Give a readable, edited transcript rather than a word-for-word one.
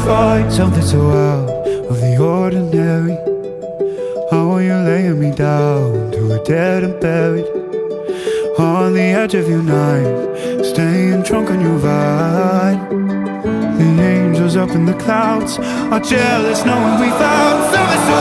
find something so out of the ordinary. How are you laying me down to a dead and buried on the edge of your night, staying drunk on your vine. The angels up in the clouds are jealous knowing we found something so